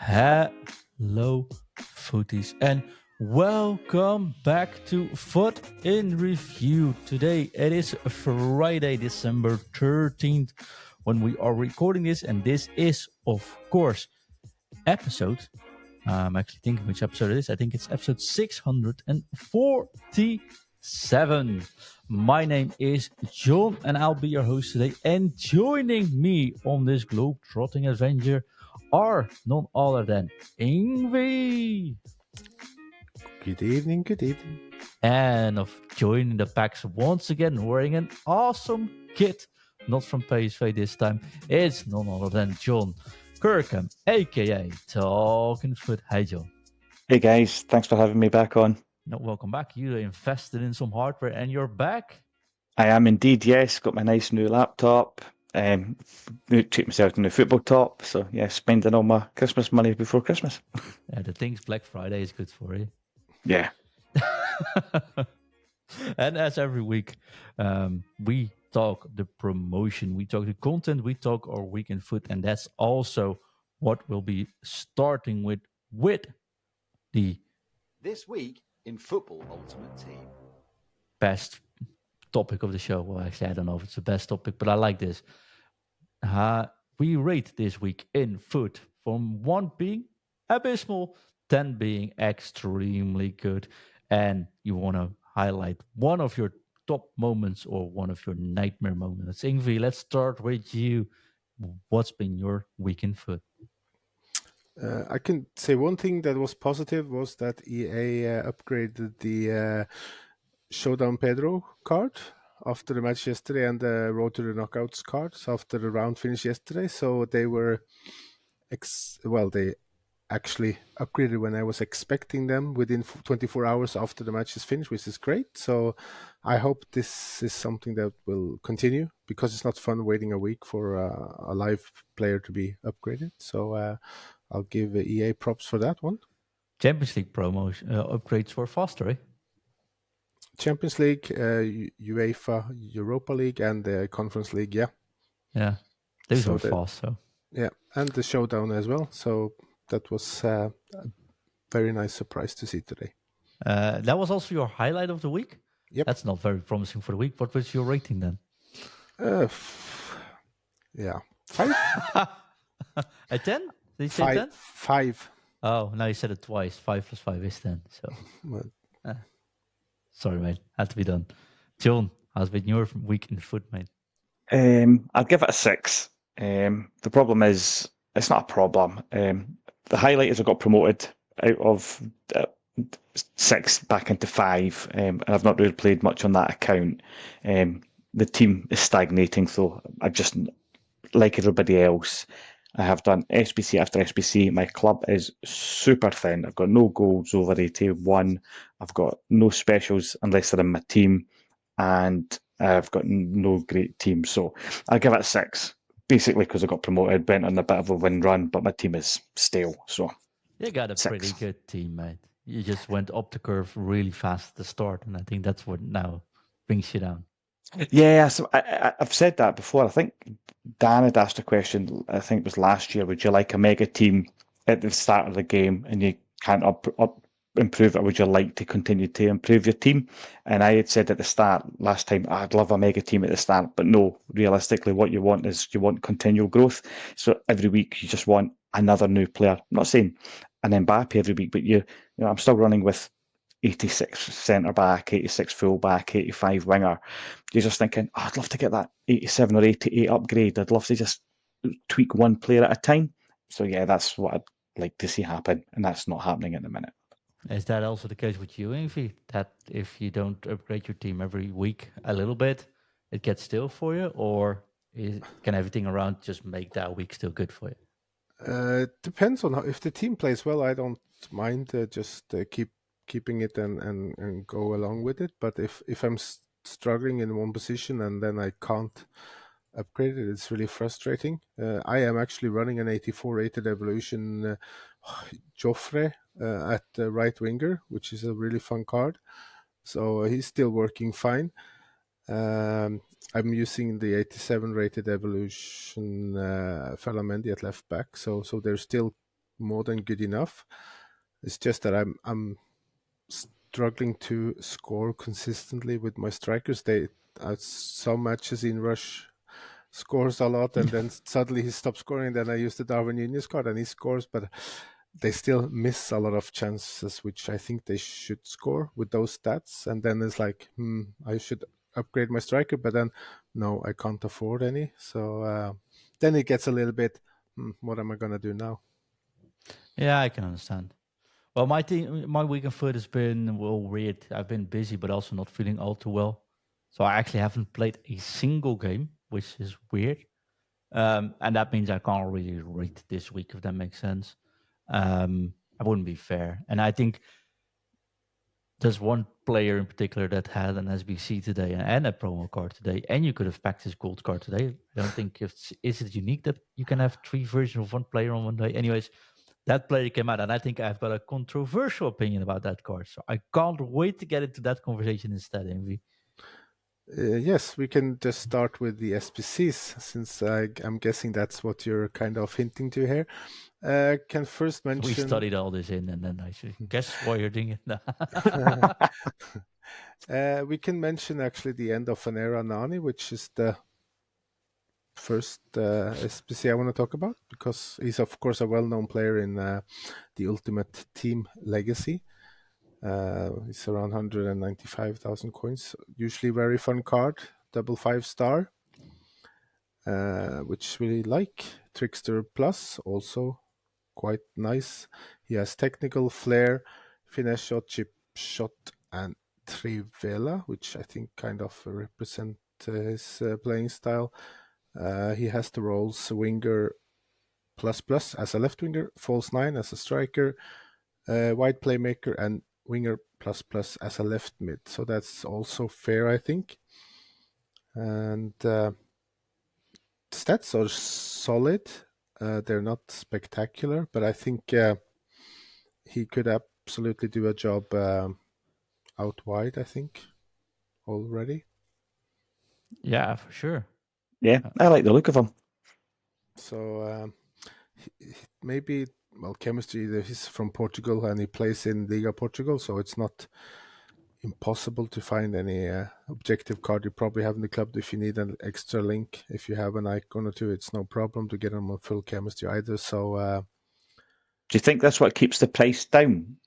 Hello, footies, and welcome back to FUT in Review. Today it is Friday, December 13th, when we are recording this, and this is, of course, episode. I'm actually thinking which episode it is. I think it's episode 647. My name is John, and I'll be your host today. And joining me on this Globetrotting adventure are none other than Ingvi. Good evening, good evening. And of joining the packs once again, wearing an awesome kit, not from PSV this time, it's none other than John Kirkham, aka Talking Foot. Hi, John. Hey guys, thanks for having me back on. No, welcome back. You invested in some hardware and you're back. I am indeed, yes. Got my nice new laptop. Treat myself to a new football top. So yeah, spending all my Christmas money before Christmas. Yeah, the things Black Friday is good for you. Yeah. And as every week, we talk the promotion, we talk the content, we talk our week in foot, and that's also what we'll be starting with the This week in Football Ultimate Team. best topic of the show. Well, actually, I don't know if it's the best topic, but I like this. We rate this week in foot from 1 being abysmal, 10 being extremely good, and you want to highlight one of your top moments or one of your nightmare moments. Ingvi, let's start with you. What's been your week in foot? I can say one thing that was positive was that EA upgraded the Showdown Pedro card after the match yesterday and the Road to the Knockouts cards after the round finish yesterday. So they were, they actually upgraded when I was expecting them within 24 hours after the match is finished, which is great. So I hope this is something that will continue because it's not fun waiting a week for a live player to be upgraded. So I'll give EA props for that one. Champions League promos upgrades were faster, eh? Champions League, UEFA, Europa League, and the Conference League, yeah. Yeah, those So were the- fast, so. Yeah, and the Showdown as well. So that was a very nice surprise to see today. That was also your highlight of the week? Yep. That's not very promising for the week. What was your rating then? Yeah, 5? A 10? Did you say 10? 5. Oh, now you said it twice. 5 plus 5 is 10. So, Well, sorry, mate. Had to be done. John, how's been your week in foot, mate? I'd give it a 6. The problem is, it's not a problem. The highlight is I got promoted out of 6 back into 5, and I've not really played much on that account. The team is stagnating, so I just, like everybody else, I have done SBC after SBC. My club is super thin. I've got no goals over 81. I've got no specials unless they're in my team, and I've got no great team. So I'll give it a 6, basically because I got promoted, went on a bit of a win run, but my team is stale. So You got a 6. pretty good team, mate. You just went up the curve really fast at the start, and I think that's what now brings you down. Yeah, so I've said that before. I think Dan had asked a question, I think it was last year, would you like a mega team at the start of the game and you can't improve it, or would you like to continue to improve your team? And I had said at the start last time, I'd love a mega team at the start, but no, realistically what you want is you want continual growth. So every week you just want another new player. I'm not saying an Mbappe every week, but I'm still running with 86 centre back, 86 full back, 85 winger. You're just thinking, I'd love to get that 87 or 88 upgrade. I'd love to just tweak one player at a time. So yeah, that's what I'd like to see happen, and that's not happening at the minute. Is that also the case with you, Ingvi? That if you don't upgrade your team every week a little bit, it gets stale for you? Or can everything around just make that week still good for you? it depends on if the team plays well. I don't mind just keeping it and go along with it. But if I'm struggling in one position and then I can't upgrade it, it's really frustrating. I am actually running an 84 rated evolution Joffre at the right winger, which is a really fun card. So he's still working fine. I'm using the 87 rated evolution Falamendi at left back. So they're still more than good enough. It's just that I'm struggling to score consistently with my strikers. They some matches in Rush scores a lot, and then suddenly he stops scoring. Then I use the Darwin Nunez card, and he scores, but they still miss a lot of chances, which I think they should score with those stats. And then it's like, I should upgrade my striker, but then no, I can't afford any. So then it gets a little bit, what am I gonna do now? Yeah, I can understand. Well, my week of foot has been weird. I've been busy, but also not feeling all too well. So I actually haven't played a single game, which is weird. And that means I can't really rate this week, if that makes sense. I wouldn't be fair. And I think there's one player in particular that had an SBC today and a promo card today, and you could have packed his gold card today. I don't think is it unique that you can have 3 versions of one player on one day. Anyways, that player came out, and I think I've got a controversial opinion about that card. So I can't wait to get into that conversation instead, Envy. Yes, we can just start with the SBCs, since I'm guessing that's what you're kind of hinting to here. Can first mention... We studied all this in, and then I should guess why you're doing it. We can mention actually the end of an era Nani, which is the first SBC I want to talk about, because he's of course a well-known player in the Ultimate Team Legacy. It's around 195,000 coins. Usually very fun card, double 5-star, which we like. Trickster Plus, also quite nice. He has technical, flair, finesse shot, chip shot, and Trivela, which I think kind of represent his playing style. He has the roles winger plus plus as a left winger, false 9 as a striker, wide playmaker, and winger plus plus as a left mid. So that's also fair, I think. And stats are solid. They're not spectacular, but I think he could absolutely do a job out wide, I think, already. Yeah, for sure. Yeah, I like the look of him. So maybe, well, chemistry, he's from Portugal and he plays in Liga Portugal, so it's not impossible to find any objective card you probably have in the club. If you need an extra link, if you have an icon or two, it's no problem to get him on full chemistry either. So do you think that's what keeps the price down?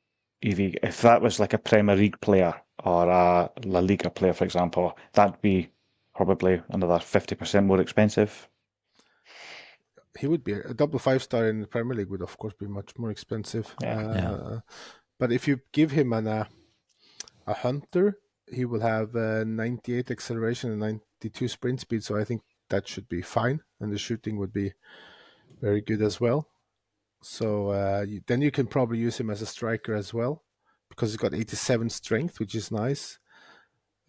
If that was like a Premier League player or a La Liga player, for example, that'd be probably another 50% more expensive. He would be a double 5-star in the Premier League would of course be much more expensive. Yeah. But if you give him a hunter, he will have 98 acceleration and 92 sprint speed. So I think that should be fine, and the shooting would be very good as well. So then you can probably use him as a striker as well, because he's got 87 strength, which is nice.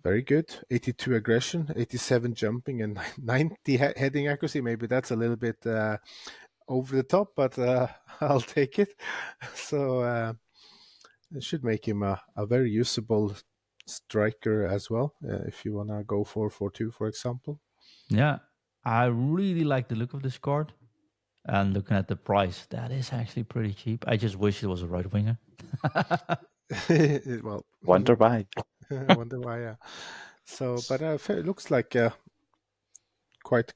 Very good. 82 aggression, 87 jumping, and 90 heading accuracy. Maybe that's a little bit over the top, but I'll take it. So it should make him a very usable striker as well, if you want to go 4-4-2, for example. Yeah, I really like the look of this card. And looking at the price, that is actually pretty cheap. I just wish it was a right winger. Well, Wonder why. wonder why. Yeah. So, but it looks like a quite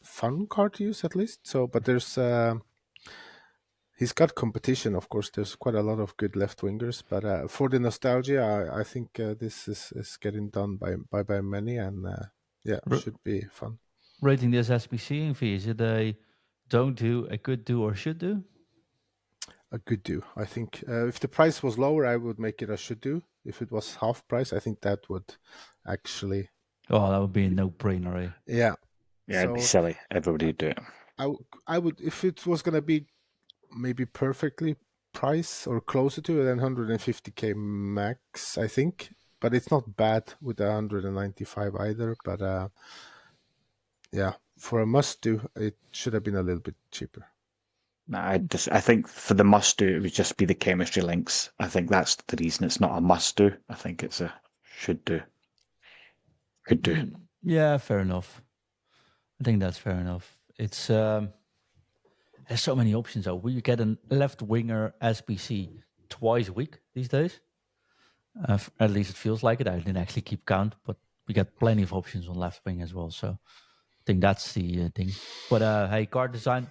fun card to use at least. So, but there's he's got competition, of course. There's quite a lot of good left wingers, but for the nostalgia, I think this is getting done by many, and should be fun. Rating this SBC in fee, is it a don't do, a could do, or should do? A good do, I think. If the price was lower, I would make it a should do. If it was half price, I think that would actually... Oh, that would be a no-brainer, eh? Yeah. Yeah, it'd be silly. Everybody would do it. I would, if it was going to be maybe perfectly price or closer to it, then 150k max, I think. But it's not bad with 195 either. But yeah, for a must do, it should have been a little bit cheaper. I think for the must do, it would just be the chemistry links. I think that's the reason it's not a must do. I think it's a should do. Could do. Yeah, fair enough. I think that's fair enough. It's There's so many options though. We get a left winger SBC twice a week these days. At least it feels like it. I didn't actually keep count, but we got plenty of options on left wing as well. So I think that's the thing. But hey, card design,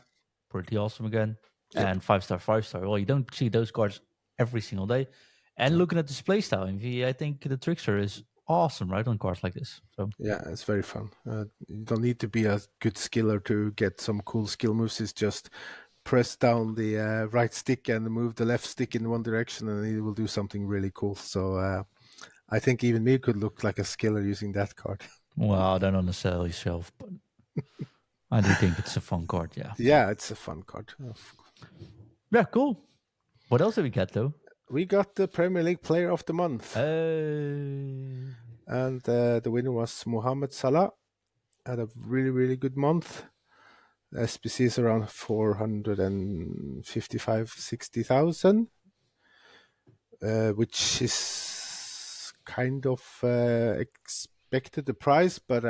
pretty awesome again. Yep. And 5-star, 5-star. Well, you don't see those cards every single day. And looking at this playstyle in V, I think the trickster is awesome, right, on cards like this. So Yeah, it's very fun. You don't need to be a good skiller to get some cool skill moves. It's just press down the right stick and move the left stick in one direction, and it will do something really cool. So I think even me could look like a skiller using that card. well, don't undersell yourself, but I do think it's a fun card. Yeah. Yeah, it's a fun card. Yeah, cool. What else did we get though? We got the Premier League Player of the Month, Hey. and the winner was Mohamed Salah. Had a really, really good month. SBC is around 455, 60,000, which is kind of expected the price, but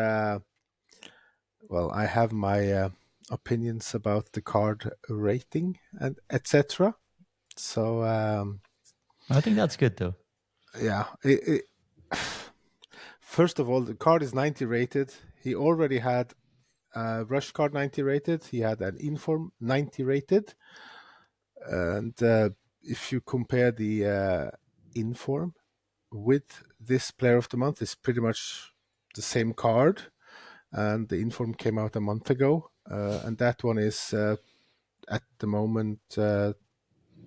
well, I have my opinions about the card rating and etc. So I think that's good though. yeah, first of all, the card is 90 rated. He already had a rush card 90 rated. He had an inform 90 rated. And if you compare the inform with this player of the month, it's pretty much the same card. And the inform came out a month ago. And that one is at the moment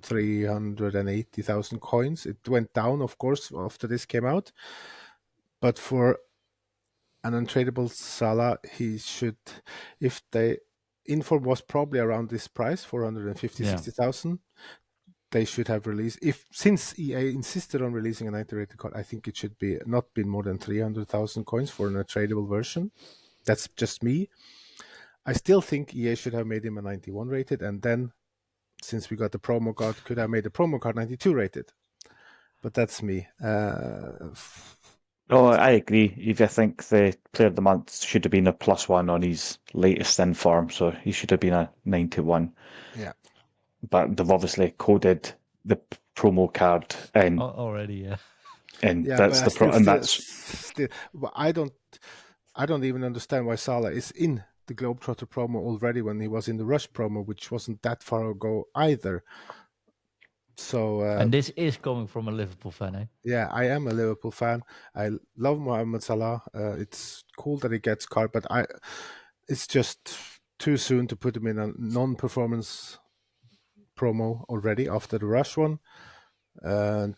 380,000 coins. It went down, of course, after this came out. But for an untradeable Salah, he should, if the inform was probably around this price, 450, 60,000, they should have released. Since EA insisted on releasing a 90 rated card, I think it should be not been more than 300,000 coins for an untradeable version. That's just me. I still think EA should have made him a 91 rated, and then, since we got the promo card, could have made the promo card 92 rated. But that's me. Oh, I agree. If I think the player of the month should have been a +1 on his latest inform, so he should have been a 91. Yeah. But they've obviously coded the promo card in. Already, yeah. And Yeah, that's but the and that's still, I don't even understand why Salah is in the Globetrotter promo already when he was in the Rush promo, which wasn't that far ago either. So and this is coming from a Liverpool fan, eh? Yeah, I am a Liverpool fan. I love Mohamed Salah. It's cool that he gets card, but it's just too soon to put him in a non-performance promo already after the Rush one. And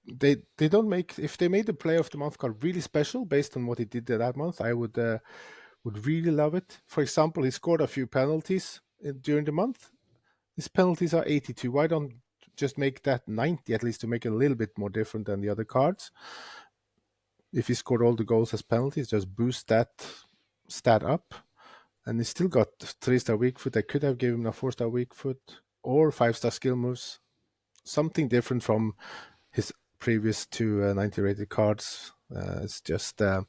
they don't make, if they made the Player of the Month card really special based on what he did that month, I would really love it. For example, he scored a few penalties during the month. His penalties are 82. Why don't just make that 90 at least to make it a little bit more different than the other cards? If he scored all the goals as penalties, just boost that stat up. And he still got 3-star weak foot. I could have given him a 4-star weak foot or 5-star skill moves. Something different from his previous two 90 rated cards. It's just, I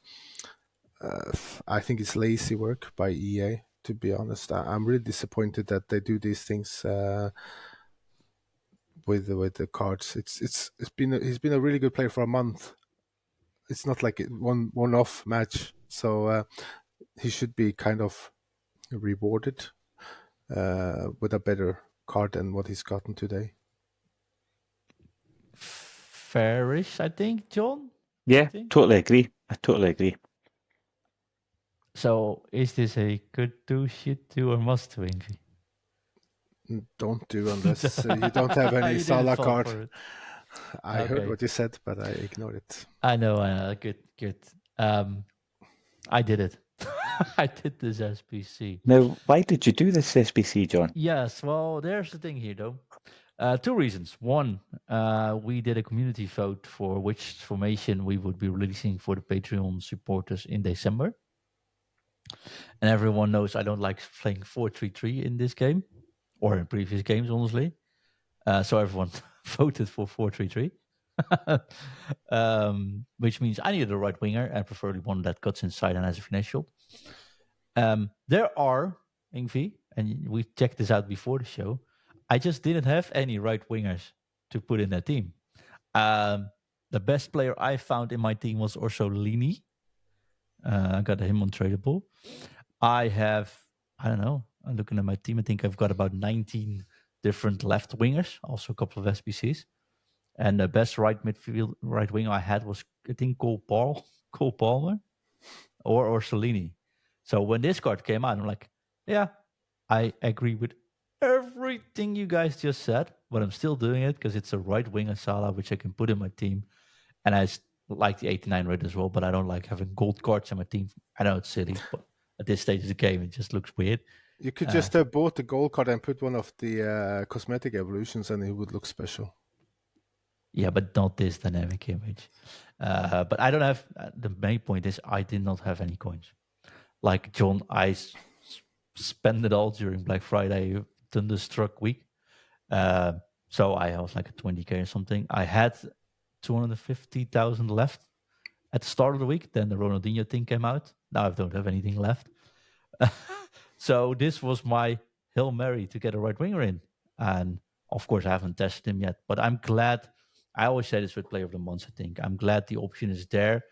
think it's lazy work by EA. To be honest, I'm really disappointed that they do these things with the cards. He's been a really good player for a month. It's not like one off match, so he should be kind of rewarded with a better card than what he's gotten today. Fairish, I think, John. Yeah, totally agree. I totally agree. So, is this a good do, should do, or must do, Envy? Don't do unless you don't have any Salah card. I heard what you said, but I ignored it. I know. Good. I did it. I did this SBC. Now, why did you do this SBC, John? Yes, well, there's the thing here, though. Two reasons. One, we did a community vote for which formation we would be releasing for the Patreon supporters in December. And everyone knows I don't like playing 4-3-3 in this game, or in previous games, honestly. So everyone voted for 4-3-3. Which means I needed a right winger, and preferably one that cuts inside and has a finish shot. There are Ingvi, and we checked this out before the show. I just didn't have any right wingers to put in that team. The best player I found in my team was Orsolini. I got him untradeable. I don't know, I'm looking at my team. I think I've got about 19 different left wingers, also a couple of SBCs. And the best right winger I had was, I think, Cole Palmer or Orsolini. So when this card came out, I'm like, yeah, I agree with everything you guys just said, but I'm still doing it because it's a right winger Salah, which I can put in my team. And I like the 89 rate as well, but I don't like having gold cards in my team. I know it's silly, but at this stage of the game, it just looks weird. You could just have bought the gold card and put one of the cosmetic evolutions, and it would look special. Yeah, but not this dynamic image. But I don't have. The main point is I did not have any coins. Like John, I spent it all during Black Friday, Thunderstruck week. So I was like a 20K or something. I had 250,000 left at the start of the week. Then the Ronaldinho thing came out. Now I don't have anything left. So this was my Hail Mary to get a right winger in. And of course, I haven't tested him yet. But I'm glad. I always say this with Player of the Month, I think. I'm glad the option is there.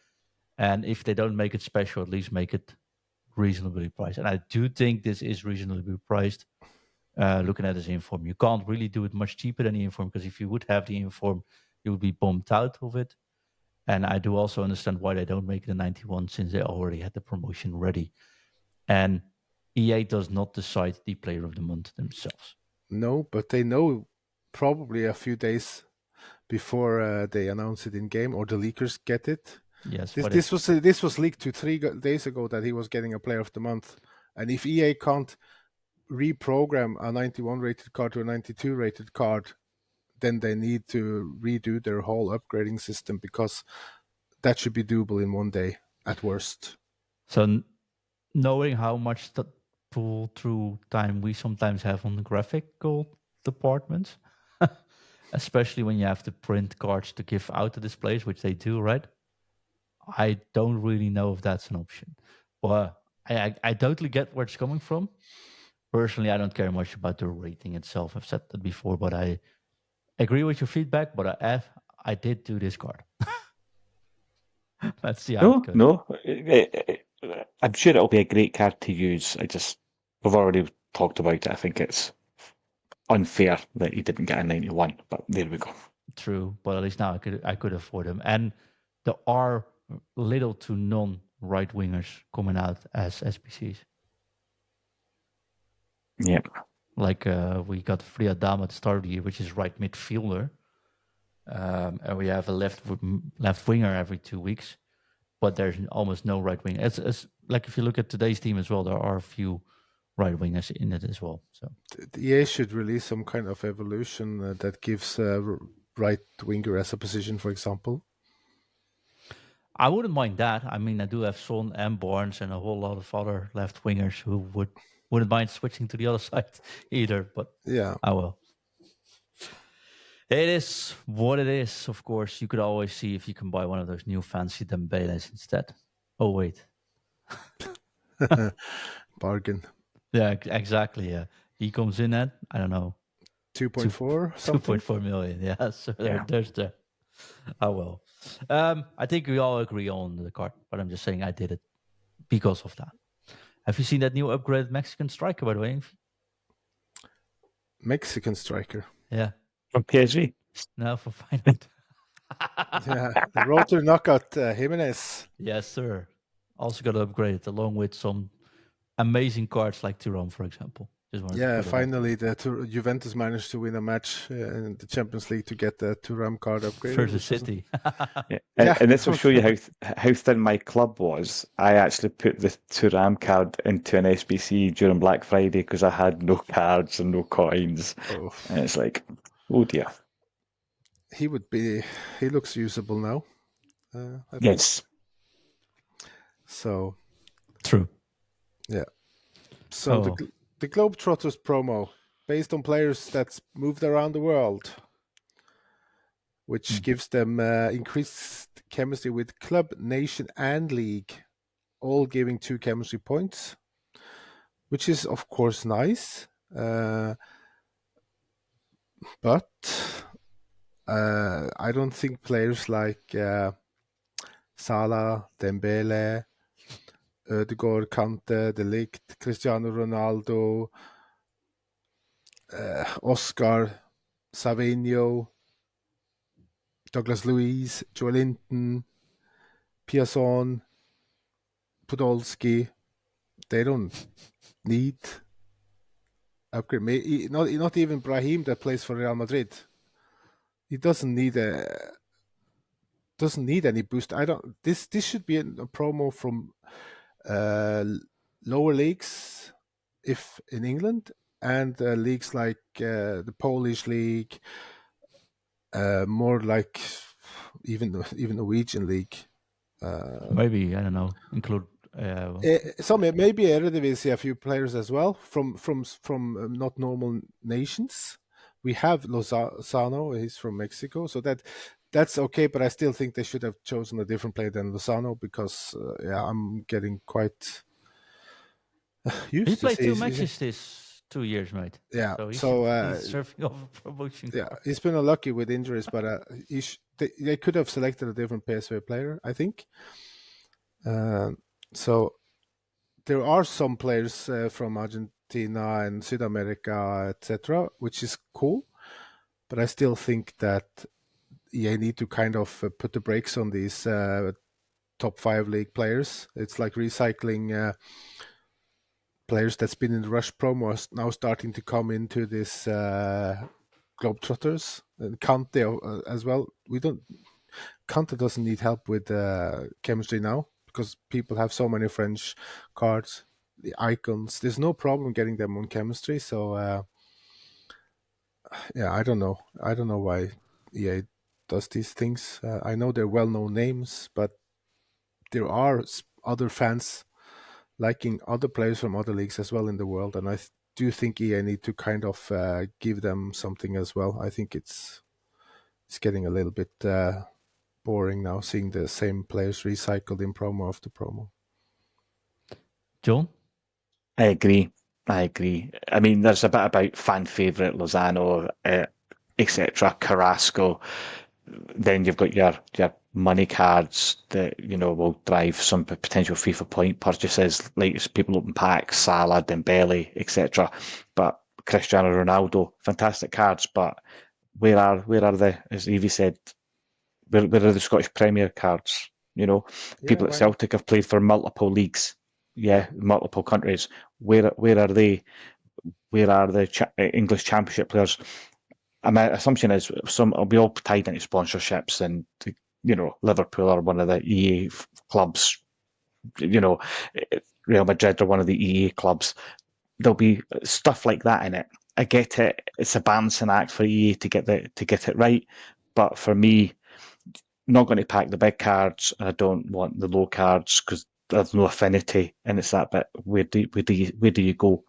And if they don't make it special, at least make it reasonably priced. And I do think this is reasonably priced. Looking at his inform, you can't really do it much cheaper than the inform, because if you would have the inform, you would be bumped out of it. And I do also understand why they don't make it a 91, since they already had the promotion ready. And EA does not decide the Player of the Month themselves. No, but they know probably a few days before they announce it in game, or the leakers get it. Yes, this was leaked to 3 days ago that he was getting a Player of the Month, and if EA can't reprogram a 91 rated card to a 92 rated card, then they need to redo their whole upgrading system, because that should be doable in one day at worst. So knowing how much pull through time we sometimes have on the graphical departments, especially when you have to print cards to give out to displays, which they do, right? I don't really know if that's an option. But I totally get where it's coming from. Personally, I don't care much about the rating itself. I've said that before, but I agree with your feedback. But I did do this card. Let's see how it goes. No. I'm sure it'll be a great card to use. We've already talked about it. I think it's unfair that he didn't get a 91, but there we go. True, but at least now I could afford him. And there are little to none right wingers coming out as SBCs. Yeah. Like we got Friadam at the start of the year, which is right midfielder. And we have a left winger every 2 weeks, but there's almost no right winger. It's like if you look at today's team as well, there are a few right wingers in it as well. So the EA should release some kind of evolution that gives right winger as a position, for example. I wouldn't mind that. I mean, I do have Son and Barnes and a whole lot of other left wingers who wouldn't mind switching to the other side either. But yeah, I will. It is what it is. Of course, you could always see if you can buy one of those new fancy Dembeles instead. Oh wait, bargain. Yeah, exactly. Yeah, he comes in at, I don't know, 2.4 something. 2.4 million. Yeah, so Yeah. there's that. Oh well. I think we all agree on the card, but I'm just saying I did it because of that. Have you seen that new upgraded Mexican striker, by the way? Mexican striker. Yeah. From PSG. No, for Finland. Yeah, the Rotor knockout Jimenez. Yes, sir. Also got upgraded along with some amazing cards like Thuram, for example. Yeah, finally Juventus managed to win a match in the Champions League to get the Thuram card upgraded. Versus City. Yeah. And this will show you how thin my club was. I actually put the Thuram card into an SBC during Black Friday because I had no cards and no coins. Oh. And it's like, oh dear. He looks usable now. Yes. So. True. Yeah. So the Globetrotters promo, based on players that's moved around the world, which gives them increased chemistry with club, nation, and league, all giving 2 chemistry points. which is of course nice. But I don't think players like Salah, Dembele, Ødegaard, Kante, De Ligt, Cristiano Ronaldo, Oscar, Savinho, Douglas Luiz, Joe Linton, Piazon, Podolski, they don't need upgrade. Not even Brahim that plays for Real Madrid. He doesn't need any boost. This should be a promo from lower leagues, if in England, and leagues like the Polish league, more like even Norwegian league. Maybe, I don't know, include Maybe Eredivisie, a few players as well from not normal nations. We have Lozano, he's from Mexico, so that's okay, but I still think they should have chosen a different player than Lozano because I'm getting quite used he to played see. 2 matches this 2 years, mate. Yeah, So he's deserving of a promotion. yeah, card. he's been unlucky with injuries, but they could have selected a different PSV player, I think. So there are some players from Argentina and South America, etc., which is cool. But I still think that EA need to kind of put the brakes on these top 5 league players. It's like recycling players that's been in the Rush promo now starting to come into this Globetrotters, and Kante as well. Kante doesn't need help with chemistry now because people have so many French cards, the icons. There's no problem getting them on chemistry. So I don't know. I don't know why EA does these things. I know they're well-known names, but there are other fans liking other players from other leagues as well in the world, and I do think EA need to kind of give them something as well. I think it's getting a little bit boring now, seeing the same players recycled in promo after promo. John? I agree. I mean, there's a bit about fan favourite Lozano, etc. Carrasco. Then you've got your money cards that will drive some potential FIFA point purchases, like people open packs, Salah, Dembele, etc. But Cristiano Ronaldo, fantastic cards. But where are they? As Evie said, where are the Scottish Premier cards? People at Celtic have played for multiple leagues, multiple countries. Where are they? Where are the English Championship players? My assumption is it'll be all tied into sponsorships, and Liverpool are one of the EA clubs. Real Madrid are one of the EA clubs. There'll be stuff like that in it. I get it. It's a balancing act for EA to get it right, but for me, not going to pack the big cards, and I don't want the low cards because there's no affinity, and it's that bit. Where do you go?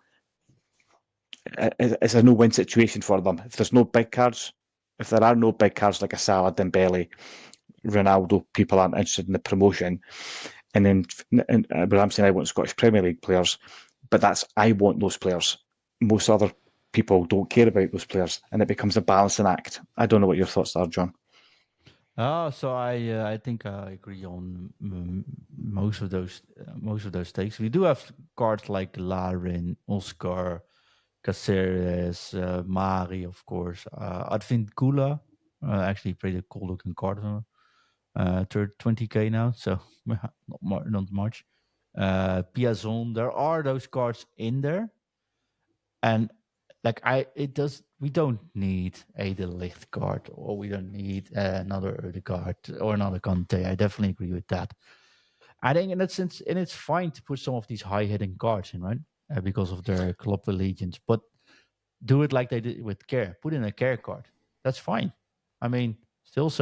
It's a no-win situation for them. If there's no big cards, if there are no big cards like a Salah, Dembele, Ronaldo, people aren't interested in the promotion. And then, but I'm saying I want Scottish Premier League players, but I want those players. Most other people don't care about those players, and it becomes a balancing act. I don't know what your thoughts are, John. So I think I agree on most of those takes. We do have cards like Larin, Oscar, Caceres, Mari, of course. Advin Kula actually played a cool looking card. 20k now, so not much. Piazon, there are those cards in there, and we don't need a De Ligt card, or we don't need another Ødegaard or another Kante. I definitely agree with that. I think in that sense, and it's fine to put some of these high hitting cards in, right? Because of their club allegiance, but do it like they did with Care. Put in a Care card. That's fine. I mean, still.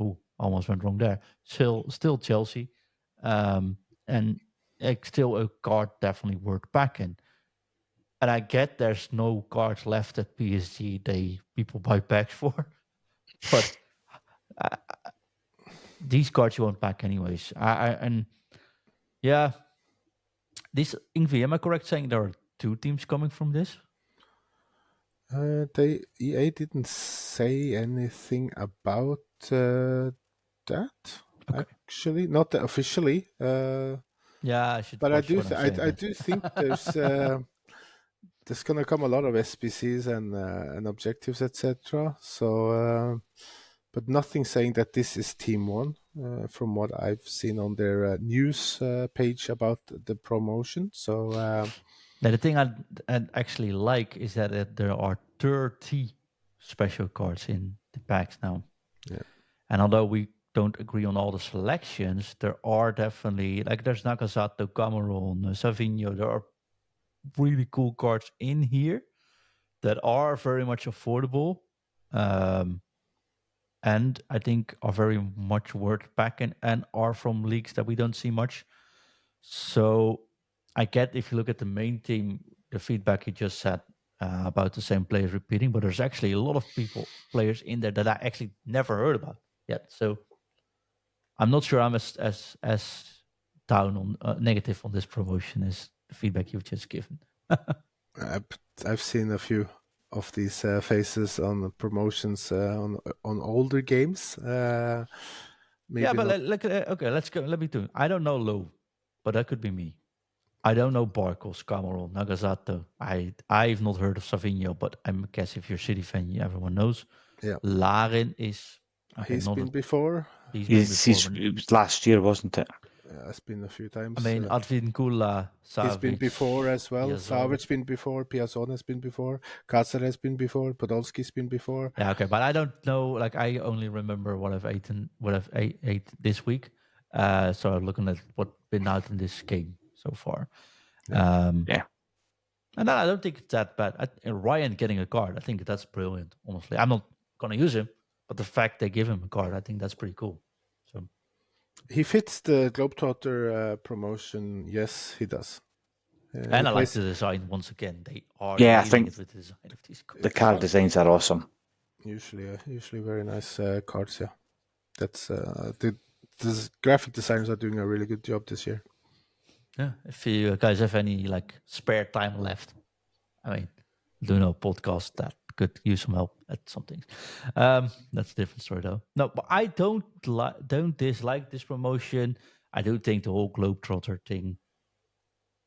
Ooh, almost went wrong there. Still Chelsea, and still a card definitely worth backing. And I get there's no cards left at PSG people buy packs for, but these cards you won't pack anyways. And yeah, This Ingvi, am I correct saying there are 2 teams coming from this? EA didn't say anything about that. Okay. Actually, not officially. Yeah, I should But I watch do, what I'm saying. I do think there's gonna come a lot of SBCs and objectives, etc. So, but nothing saying that this is Team One. From what I've seen on their news page about the promotion. So Now, the thing I'd actually like is that there are 30 special cards in the packs now. Yeah. And although we don't agree on all the selections, there are definitely, like there's Nakasato, Cameron, Savinho, there are really cool cards in here that are very much affordable. And I think are very much worth packing and are from leagues that we don't see much. So I get, if you look at the main team, the feedback you just said about the same players repeating, but there's actually a lot of players in there that I actually never heard about yet. So I'm not sure I'm as down on negative on this promotion as the feedback you've just given. I've seen a few of these faces on the promotions on older games. Maybe Yeah, but not. okay, let's go. Let me do. I don't know Low, but that could be me. I don't know Barcos, Cameron, Nagasato. I've not heard of Savinho, but I guess if you're a City fan, everyone knows. Yeah. Larin is okay. He's been before. He's been before. It was last year, wasn't it? It's been a few times. I mean, Advin Kula, Savic. He's been before as well. Piazon. Savic's been before. Piazon has been before. Kacer has been before. Podolski's been before. Yeah, okay, but I don't know. Like, I only remember what I've eaten, what I've ate this week. So I'm looking at what's been out in this game so far. Yeah. And I don't think it's that bad. Ryan getting a card, I think that's brilliant. Honestly, I'm not gonna use him, but the fact they give him a card, I think that's pretty cool. So he fits the Globetrotter promotion. Yes, he does. And I like the design once again. They are I think with the design of these cards. the card designs are awesome. Usually very nice cards. Yeah, that's the graphic designers are doing a really good job this year. Yeah, if you guys have any like spare time left, I mean, do no podcast that could use some help at some things. That's a different story though. No, but I don't dislike this promotion. I do think the whole Globetrotter thing,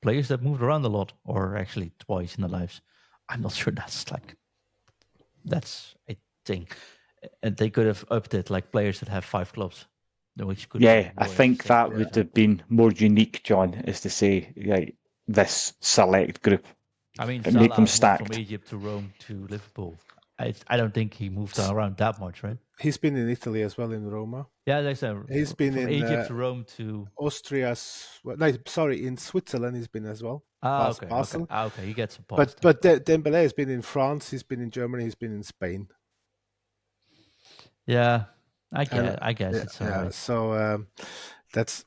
players that moved around a lot, or actually twice in their lives, I'm not sure that's a thing. And they could have upped it, like players that have 5 clubs. Which could I think that would have been more unique, John, is to say, like, this select group. I mean, and Salah make them moved stacked. from Egypt to Rome to Liverpool. I don't think he moved around that much, right? He's been in Italy as well, in Roma. Yeah, they said he's been from in Egypt to Rome to Austria's. Well, no, sorry, in Switzerland he's been as well. Okay. Basel. Okay, he gets a pass. But Dembélé has been in France. He's been in Germany. He's been in Spain. Yeah, I guess it's all right. So that's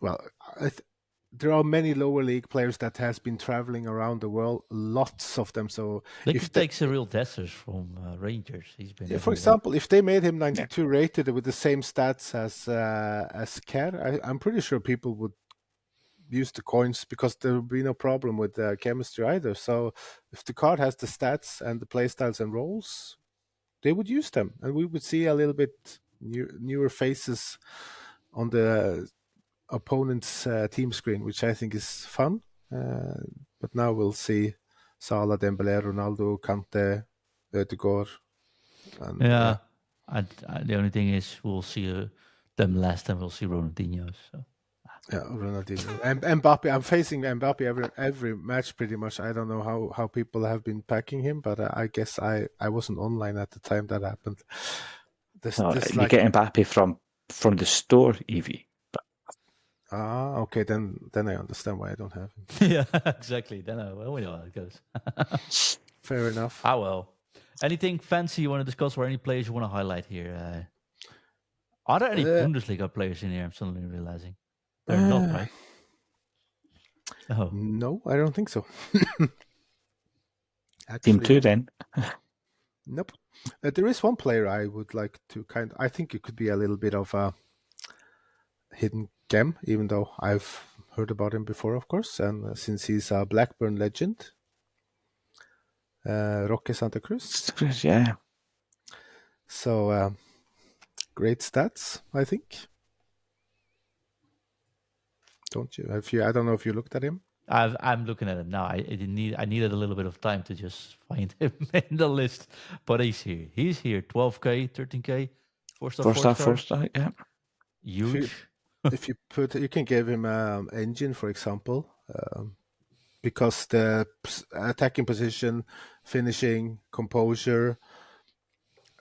there are many lower league players that has been traveling around the world, lots of them. So if takes a real Dessers from Rangers, he's been. For example, if they made him 92 rated with the same stats as Kerr, I'm pretty sure people would use the coins because there would be no problem with chemistry either. So if the card has the stats and the playstyles and roles, they would use them, and we would see a little bit newer faces on the opponent's team screen, which I think is fun. But now we'll see Salah, Dembélé, Ronaldo, Kante, Ødegaard. And, the only thing is we'll see them last and we'll see Ronaldinho. So. Yeah, Ronaldinho. And Mbappe, I'm facing Mbappe every match pretty much. I don't know how people have been packing him, but I guess I wasn't online at the time that happened. You get Mbappe from the store, Evie. Okay, then I understand why I don't have him. Yeah, exactly. Then we know how it goes. Fair enough. Well. Anything fancy you want to discuss, or any players you want to highlight here? Are there any Bundesliga players in here? I'm suddenly realizing they're not, right? No, I don't think so. Team 2 then. Nope. There is one player I would like to I think it could be a little bit of a hidden gem, even though I've heard about him before, of course, and since he's a Blackburn legend, Roque Santa Cruz. Yeah. So great stats, I think. Don't you? I don't know if you looked at him. I'm looking at him now. I needed a little bit of time to just find him in the list, but he's here. He's here. 12K, 13K, 4-star, 4-star. 4-star, yeah. Huge. If you can give him engine, for example, because the attacking position, finishing, composure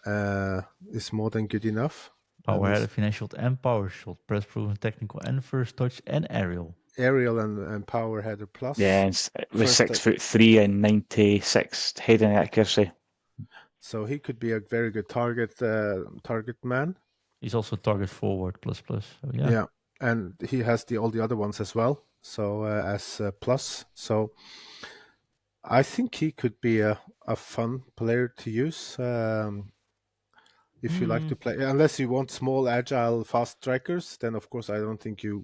is more than good enough. Power header, financial and power shot, press proven, technical and first touch and aerial. Aerial and power header plus. Yeah, with 6'3" and 96 heading accuracy. So he could be a very good target man. He's also target forward plus. So yeah. Yeah, and he has all the other ones as well. So as plus. So I think he could be a fun player to use. If you like to play, unless you want small, agile, fast strikers, then of course I don't think you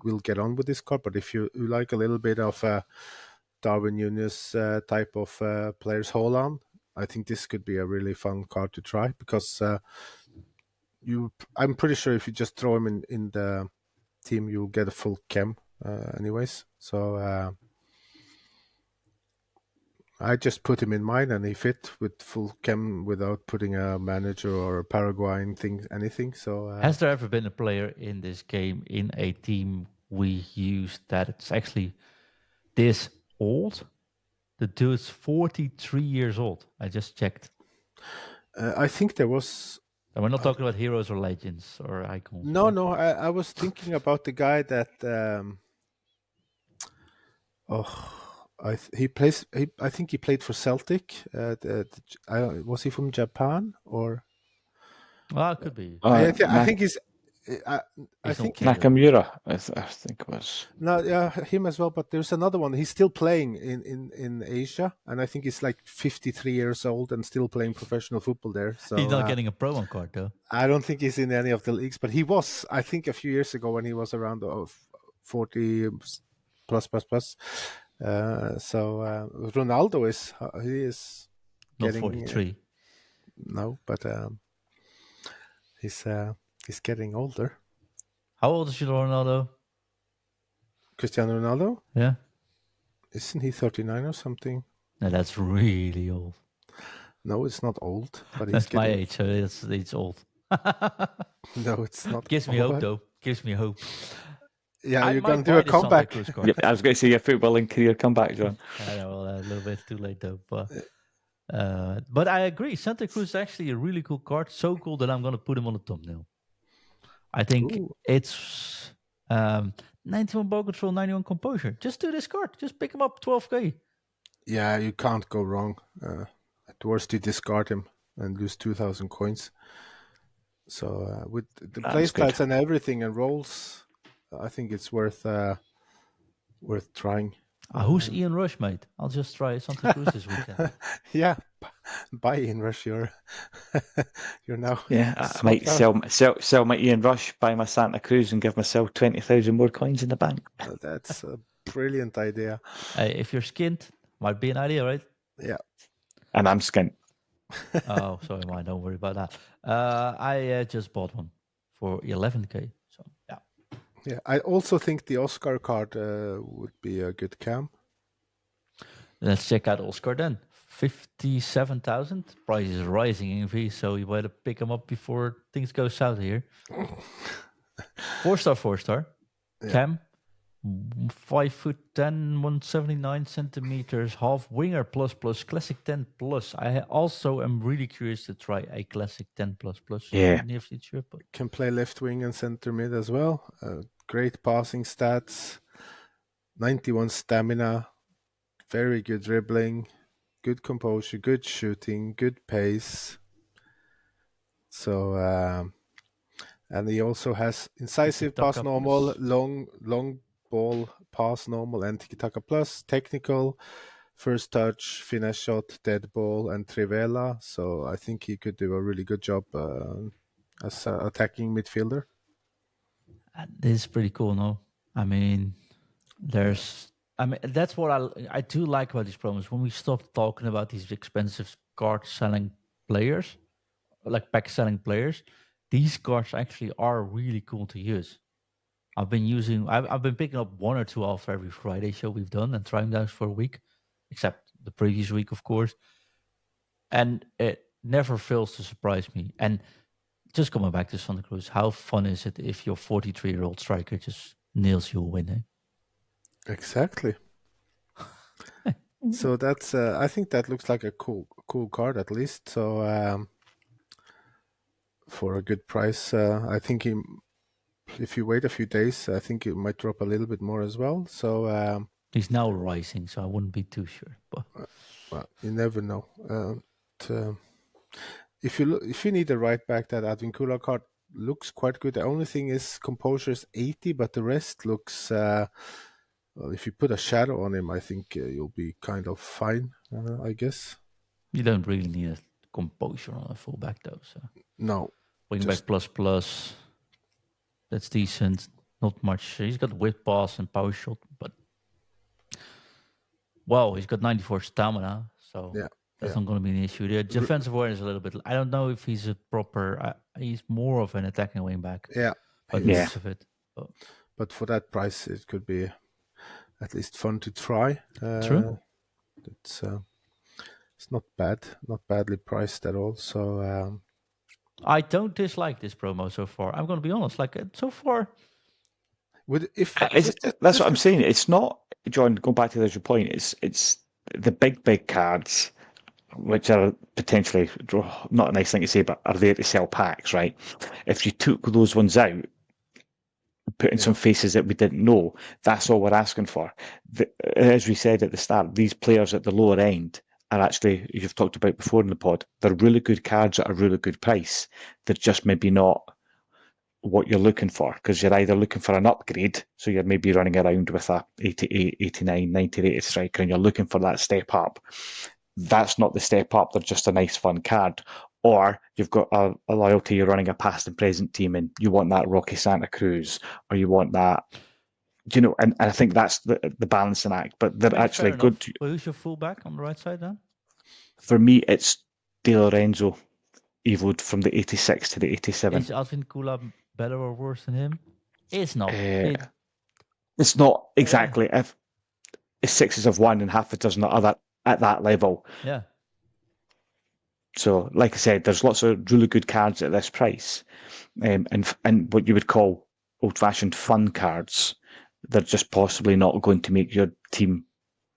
will get on with this card. But if you like a little bit of Darwin Núñez type of players, Haaland, I think this could be a really fun card to try because I'm pretty sure if you just throw him in the team, you'll get a full chem anyways. So I just put him in mine, and he fit with full chem without putting a manager or a Paraguayan anything. So has there ever been a player in this game in a team we used that it's actually this old? The dude's 43 years old. I just checked. I think there was. And we're not talking about heroes or legends or icons. No. I was thinking about the guy that. I think he played for Celtic. Was he from Japan or? Well, it could be. I think he's. I think Nakamura, I think it was. No, yeah, him as well. But there's another one. He's still playing in Asia, and I think he's like 53 years old and still playing professional football there. So he's not getting a pro on card though. I don't think he's in any of the leagues, but he was. I think a few years ago when he was around 40 plus. So Ronaldo is Not getting 43. No, but he's getting older. How old is Ronaldo? Cristiano Ronaldo? Yeah. Isn't he 39 or something? No, that's really old. No, it's not old. But That's my age, so it's old. No, it's not. Gives me hope, though. Gives me hope. Yeah, you're going to do a comeback. Yeah, I was going to say your footballing career comeback, John. I know, a little bit too late, though. But I agree. Santa Cruz is actually a really cool card. So cool that I'm going to put him on the thumbnail. I think it's 91 ball control, 91 composure. Just do this card. Just pick him up, 12K. Yeah, you can't go wrong. At worst, you discard him and lose 2,000 coins. So with the playstats and everything and rolls, I think it's worth trying. Who's Ian Rush, mate? I'll just try Santa Cruz this weekend. Yeah, buy Ian Rush. You're now. Yeah, I might sell my Ian Rush, buy my Santa Cruz, and give myself 20,000 more coins in the bank. That's a brilliant idea. If you're skint, might be an idea, right? Yeah. And I'm skint. Oh, sorry, mine. Don't worry about that. I just bought one for 11K. So yeah. Yeah, I also think the Oscar card would be a good cam. Let's check out Oscar then. 57,000. Price is rising in V, so you better pick them up before things go south here. 4-star. Yeah. Cam, 5'10", 179 centimeters, half winger plus classic 10 plus. I also am really curious to try a classic 10 plus in the near future. But can play left wing and center mid as well. Great passing stats, 91 stamina, very good dribbling, good composure, good shooting, good pace. So and he also has incisive pass normal, long ball pass normal, and tiki-taka plus, technical, first touch, finesse shot, dead ball, and trivela. So I think he could do a really good job as an attacking midfielder. This is pretty cool, no? I mean, I mean, that's what I do like about these promos. When we stop talking about these expensive card selling players, like pack selling players, these cards actually are really cool to use. I've been picking up one or two after every Friday show we've done and trying those for a week, except the previous week, of course. And it never fails to surprise me. And just coming back to Santa Cruz, how fun is it if your 43-year-old striker just nails you a win? Eh? Exactly. So that's I think that looks like a cool card at least. So for a good price, I think if you wait a few days, I think it might drop a little bit more as well. So he's now rising, so I wouldn't be too sure. But well, you never know. If you need a right back, that Advincula card looks quite good. The only thing is composure is 80, but the rest looks. Well, if you put a shadow on him, I think you'll be kind of fine. I guess. You don't really need a composure on a fullback, though. So No. Wingback plus. That's decent. Not much. He's got whip pass and power shot, but he's got 94 stamina, so that's not going to be an issue. The defensive awareness is a little bit. I don't know if he's a proper. He's more of an attacking wingback. Yeah, but less of it. But for that price, it could be at least fun to try. True. It's not bad, not badly priced at all. So I don't dislike this promo so far. I'm going to be honest. Like so far, that's what I'm saying. It's not, John. Going back to the point, it's the big cards, which are potentially not a nice thing to say, but are there to sell packs, right? If you took those ones out, put in some faces that we didn't know, that's all we're asking for. As we said at the start, these players at the lower end are actually, you've talked about before in the pod, they're really good cards at a really good price. They're just maybe not what you're looking for, because you're either looking for an upgrade, so you're maybe running around with a 88, 89, 90 rated striker, and you're looking for that step up. That's not the step up, they're just a nice fun card. Or you've got a loyalty, you're running a past and present team, and you want that Rocky Santa Cruz, or you want that, and I think that's the balancing act. But they're actually good. Who's your fullback on the right side then? For me, it's De Lorenzo, evoed from the 86 to the 87. Is Advincula better or worse than him? It's not. It's not exactly. If it's sixes of one and half a dozen other at that level. Yeah. So, like I said, there's lots of really good cards at this price, and what you would call old-fashioned fun cards. They're just possibly not going to make your team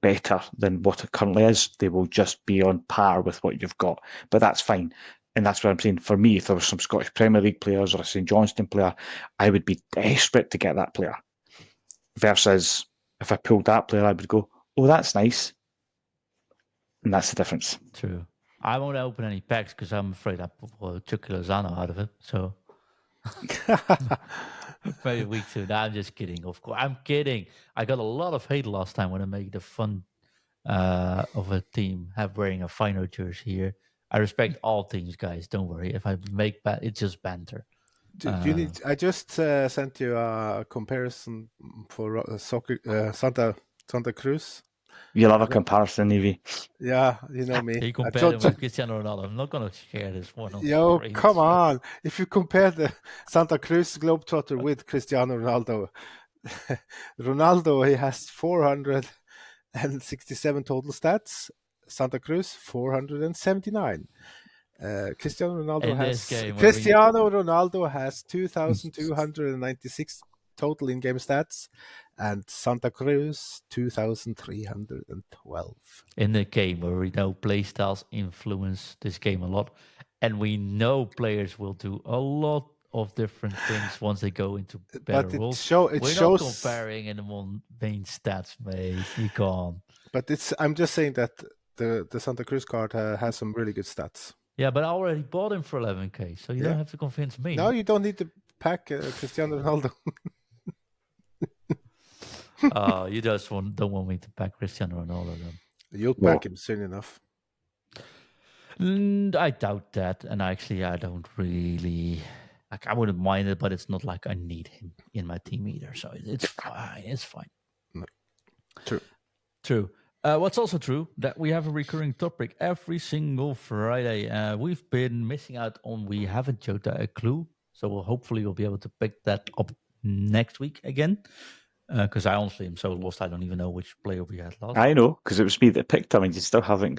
better than what it currently is. They will just be on par with what you've got, but that's fine. And that's what I'm saying. For me, if there were some Scottish Premier League players or a St Johnstone player, I would be desperate to get that player. Versus if I pulled that player, I would go, oh, that's nice. And that's the difference. True. I won't open any packs because I'm afraid I will chuck Lozano out of it. So very weak too. No, I'm just kidding. Of course, I'm kidding. I got a lot of hate last time when I made the fun of a team wearing a Fino jersey here. I respect all teams, guys. Don't worry. If I make it's just banter. I just sent you a comparison for Santa Cruz. You'll have a comparison, Evie. Yeah, you know me. He compared him with Cristiano Ronaldo. I'm not going to share this one. Yo, come on. If you compare the Santa Cruz Globetrotter with Cristiano Ronaldo, he has 467 total stats. Santa Cruz, 479. Cristiano Ronaldo has 2,296 total in-game stats, and Santa Cruz 2,312. In the game where we know playstyles influence this game a lot, and we know players will do a lot of different things once they go into better rules. We're not comparing in the main stats, mate. You can't. But I'm just saying that the Santa Cruz card has some really good stats. Yeah, but I already bought him for 11k, so you don't have to convince me. No, you don't need to pack Cristiano Ronaldo. You just don't want me to pack Cristiano Ronaldo then. You'll pack him soon enough. I doubt that, and actually, I don't really I wouldn't mind it, but it's not like I need him in my team either. So it's fine. It's fine. True. What's also true that we have a recurring topic every single Friday. We've been missing out on we haven't Jota a clue, so hopefully we'll be able to pick that up next week again. Because I honestly am so lost, I don't even know which player we had last. I know, because it was me that picked him, and you still haven't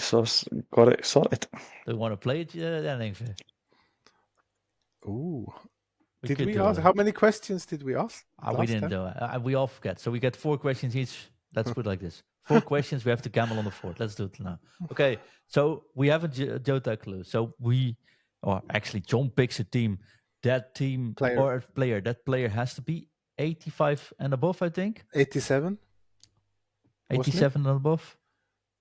got it sorted. Do you want to play it, then? Ooh. We Did could we do ask? it. How many questions did we ask? We didn't do it. We all forget. So we get 4 questions each. Let's put it like this. 4 questions. We have to gamble on the 4th. Let's do it now. Okay. So we have a Jota clue. So actually John picks a team. That team or a player. That player has to be 85 and above, I think. 87? 87 and above.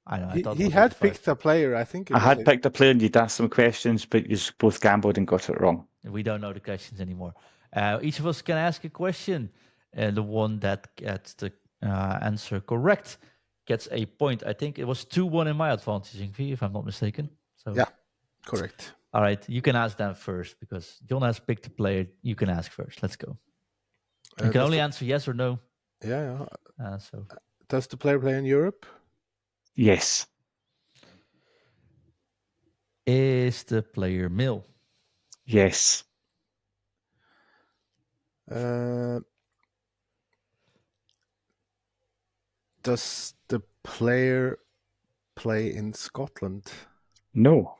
I know. I thought he had 85. picked a player, I think. I had picked a player and you'd asked some questions, but you both gambled and got it wrong. We don't know the questions anymore. Each of us can ask a question, and the one that gets the answer correct gets a point. I think it was 2-1 in my advantage, if I'm not mistaken. So yeah, correct. All right, you can ask them first because John has picked a player. You can ask first. Let's go. You can only answer yes or no. Yeah. So does the player play in Europe? Yes. Is the player male? Yes. Does the player play in Scotland? No.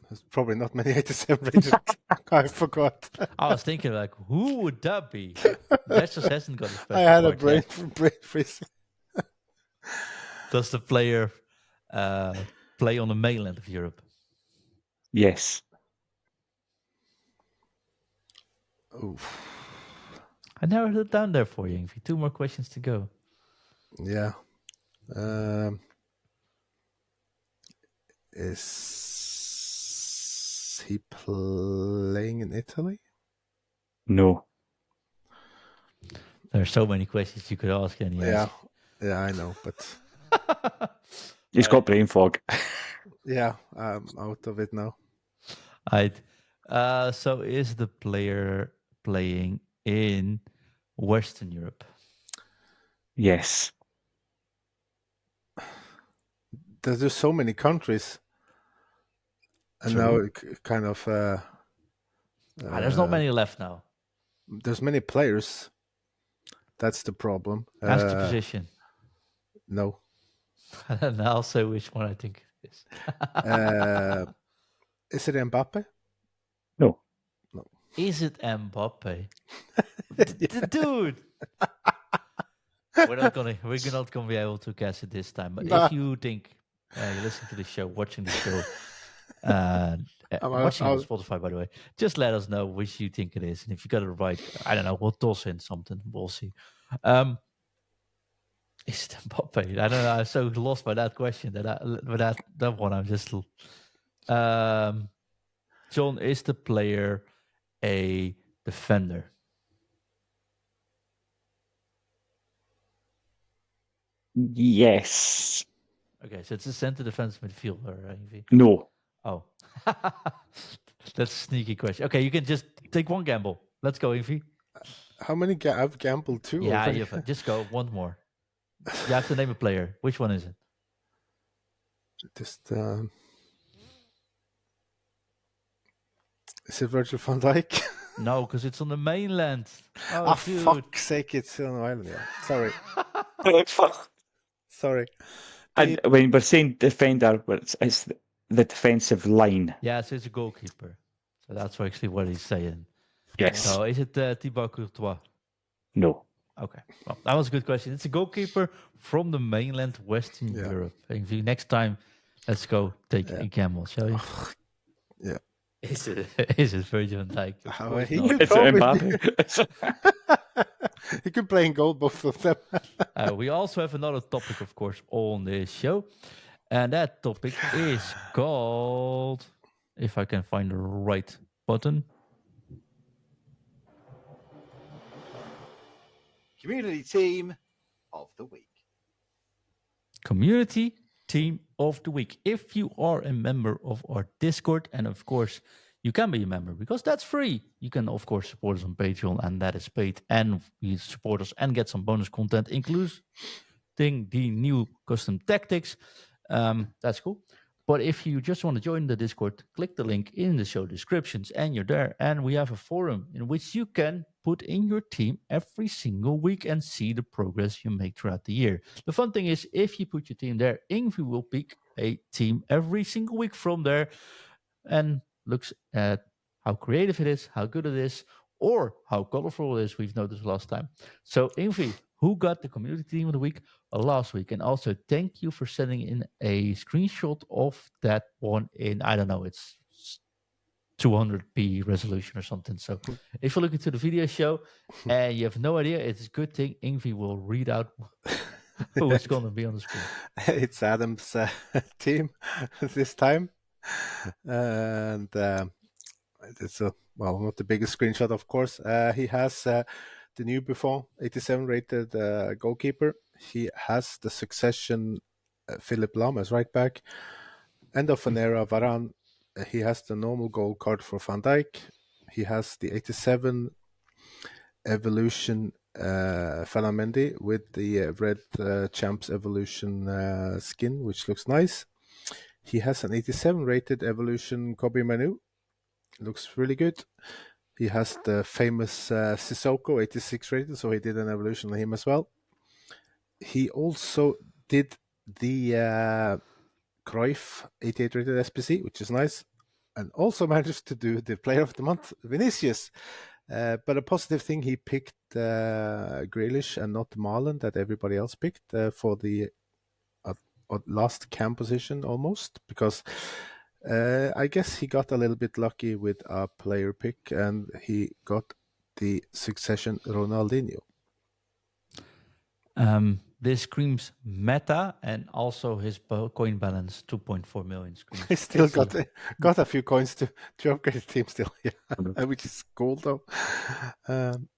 There's probably not many 87 rated. I forgot. I was thinking, like, who would that be? That just hasn't got a special. I had a part brain freeze. Does the player play on the mainland of Europe? Yes. Oof. I narrowed it down there for you, Ingvi. 2 more questions to go. Yeah. Is he playing in Italy? No. There are so many questions you could ask. Yeah, I know, but He's got brain fog. yeah, I'm out of it now. Right. So is the player playing in Western Europe? Yes. There's so many countries, and now it kind of there's not many left now. There's many players. That's the problem. Ask the position. No. And I'll say which one I think it is. Is it Mbappe? No. Is it Mbappe? Dude. We're not gonna be able to guess it this time. But if you think you're listening to the show, watching the show, watching on Spotify, by the way, just let us know which you think it is, and if you got it right, I don't know, we'll toss in something. We'll see. Is it Mbappe? I don't know. I'm so lost by that question that one. I'm just. John, is the player a defender? Yes. Okay, so it's a center defense midfielder. No. Oh, that's a sneaky question. Okay, you can just take one gamble. Let's go, Evie. How many? I've gambled too. Yeah, just go one more. You have to name a player. Which one is it? Just is it Virgil van Dijk? No, because it's on the mainland. Oh, fuck's sake! It's on an island. Yeah, sorry. Sorry. And when we're saying defender, it's the defensive line. Yeah, so it's a goalkeeper. So that's actually what he's saying. Yes. So is it Thibaut Courtois? No. Okay. Well, that was a good question. It's a goalkeeper from the mainland Western Europe. Next time, let's go take a gamble, shall we? Yeah. Is it Virgil van Dijk? He could play in goal, both of them. We also have another topic, of course, on this show. And that topic is called, if I can find the right button, Community Team of the Week. Community Team of the Week. If you are a member of our Discord, and of course, you can be a member because that's free. You can, of course, support us on Patreon, and that is paid. And you support us and get some bonus content, the new custom tactics. That's cool. But if you just want to join the Discord, click the link in the show descriptions and you're there. And we have a forum in which you can put in your team every single week and see the progress you make throughout the year. The fun thing is, if you put your team there, Ingvi will pick a team every single week from there and looks at how creative it is, how good it is, or how colorful it is. We've noticed last time. So, Ingvi, who got the community team of the week last week? And also, thank you for sending in a screenshot of that one in, I don't know, it's 200p resolution or something. So, if you look into the video show and you have no idea, it's a good thing Ingvi will read out who is going to be on the screen. It's Adam's team this time. And it's not the biggest screenshot, of course. He has the new Buffon 87 rated goalkeeper. He has the succession Philip Lahm as right back, end of an era Varane. He has the normal gold card for Van Dijk. He has the 87 evolution Falamendi with the red Champs evolution skin, which looks nice. He has an 87 rated evolution Kobe Manu. Looks really good. He has the famous Sissoko 86 rated, so he did an evolution on him as well. He also did the Cruyff 88 rated SBC, which is nice, and also managed to do the Player of the Month, Vinicius. But a positive thing, he picked Grealish and not Marlon that everybody else picked for the last cam position almost, because I guess he got a little bit lucky with a player pick and he got the succession Ronaldinho. This screams meta, and also his coin balance 2.4 million screams. He still got a few coins to upgrade the team still, yeah, which is cool though.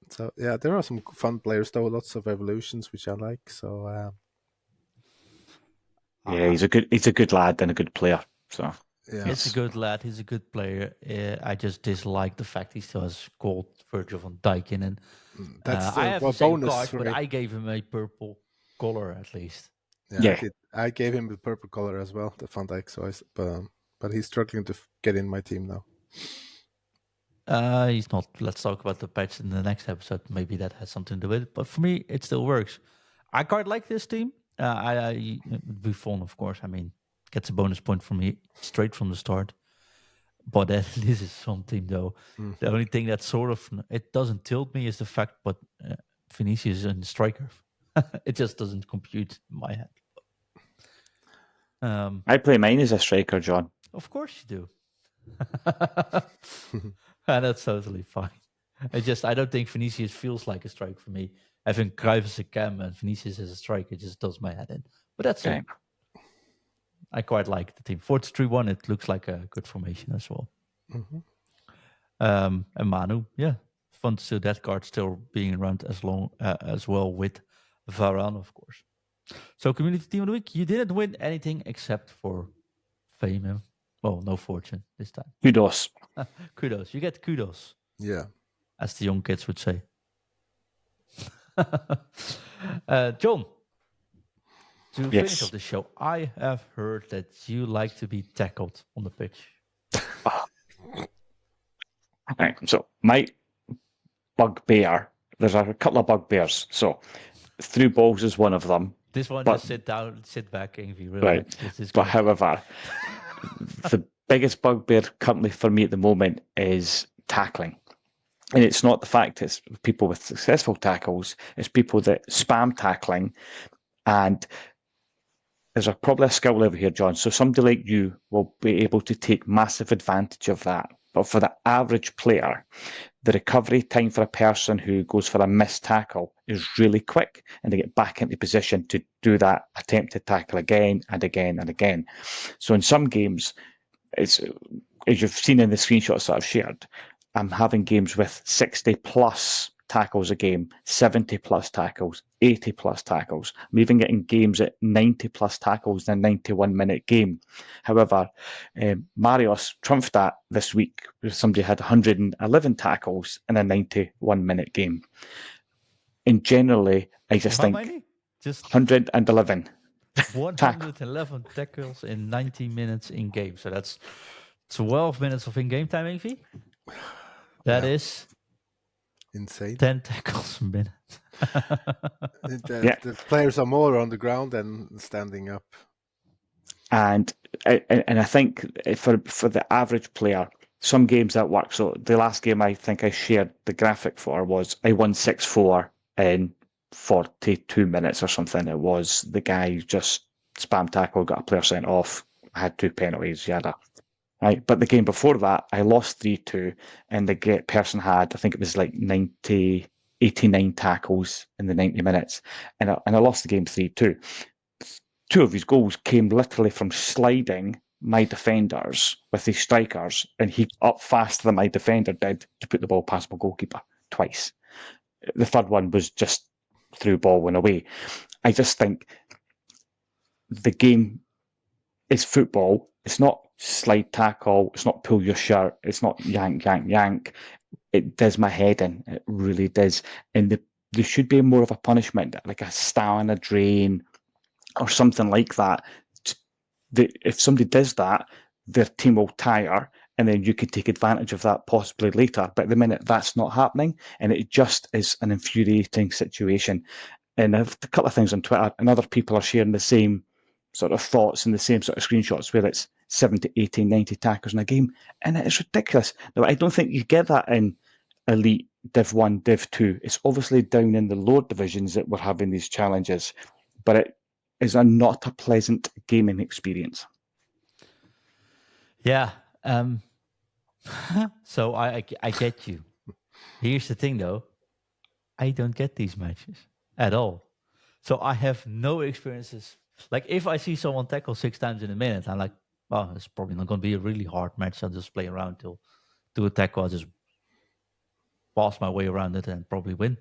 So yeah, there are some fun players though, lots of evolutions which I like. So yeah, he's a good lad and a good player. So yeah, he's a good lad. He's a good player. I just dislike the fact he still has gold Virgil van Dijk in, and that's I have a the same bonus card, for but me. I gave him a purple color at least. Yeah. I gave him the purple color as well, the Van Dijk. So but he's struggling to get in my team now. He's not. Let's talk about the patch in the next episode. Maybe that has something to do with it. But for me, it still works. I quite like this team. I Buffon, of course. I mean, gets a bonus point from me straight from the start. But this is something though. Mm. The only thing that sort of it doesn't tilt me is the fact, but Vinicius is a striker. It just doesn't compute in my head. I play mine as a striker, John. Of course you do. And that's totally fine. I don't think Vinicius feels like a strike for me. Having Cruyff as a cam and Vinicius as a striker just does my head in. But that's it. I quite like the team. 4-3-1, it looks like a good formation as well. Mm-hmm. And Manu, yeah. Fun to see that card still being around as long as well with Varane, of course. So community team of the week, you didn't win anything except for fame. Well, no fortune this time. Kudos. Kudos. You get kudos. Yeah. As the young kids would say. John, to finish off the show, I have heard that you like to be tackled on the pitch. Right, so my bugbear, there's a couple of bugbears. So through balls is one of them. This one, just sit down, sit back, and be relaxed. Right. This is But good. however, the biggest bugbear currently for me at the moment is tackling. And it's not the fact it's people with successful tackles, it's people that spam tackling. And there's probably a skill level here, John. So somebody like you will be able to take massive advantage of that. But for the average player, the recovery time for a person who goes for a missed tackle is really quick, and they get back into position to do that attempted tackle again and again and again. So in some games, it's, as you've seen in the screenshots that I've shared, I'm having games with 60 plus tackles a game, 70 plus tackles, 80 plus tackles. I'm even getting games at 90 plus tackles in a 91-minute game. However, Marios trumped that this week. Somebody had 111 tackles in a 91-minute game. And generally, I just How think many? Just 111. 111 tackles in 90 minutes in game. So that's 12 minutes of in-game time, Evie. That is insane. 10 tackles a minute. The players are more on the ground than standing up. And I think for the average player, some games that work. So the last game I think I shared the graphic for was I won 6-4 in 42 minutes or something. It was the guy just spam tackle, got a player sent off, had 2 penalties, yada. Right, but the game before that, I lost 3-2, and the person had, I think it was like 89 tackles in the 90 minutes, and I lost the game 3-2. 2 of his goals came literally from sliding my defenders with his strikers, and he up faster than my defender did to put the ball past my goalkeeper twice. The third one was just through ball went away. I just think the game is football. It's not slide tackle. It's not pull your shirt. It's not yank, yank, yank. It does my head in. It really does. And there should be more of a punishment, like a stamina drain or something like that. If somebody does that, their team will tire, and then you could take advantage of that possibly later. But at the minute, that's not happening, and it just is an infuriating situation. And I've a couple of things on Twitter, and other people are sharing the same sort of thoughts and the same sort of screenshots where it's 70, 80, 90 tackles in a game, and it is ridiculous. Now, I don't think you get that in Elite, Div 1, Div 2. It's obviously down in the lower divisions that we're having these challenges, but it is not a pleasant gaming experience. Yeah. So I get you. Here's the thing, though. I don't get these matches at all. So I have no experiences. Like, if I see someone tackle 6 times in a minute, I'm like, well, it's probably not going to be a really hard match. I'll just play around till do a tackle. I'll just pass my way around it and probably win.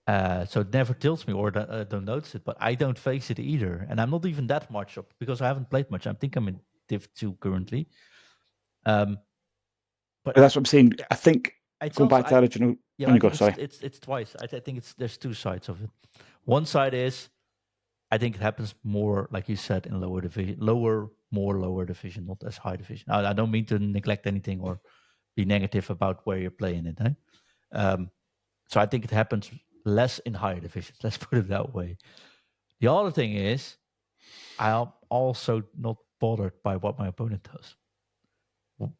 So it never tilts me, or don't notice it, but I don't face it either. And I'm not even that much up because I haven't played much. I think I'm in Div 2 currently. But that's what I'm saying. I think going also, back to the original. Yeah, when you go, sorry. It's twice. I think there's 2 sides of it. One side is, I think it happens more, like you said, in lower division, lower division, not as high division. I don't mean to neglect anything or be negative about where you're playing it. So I think it happens less in higher divisions. Let's put it that way. The other thing is, I'm also not bothered by what my opponent does.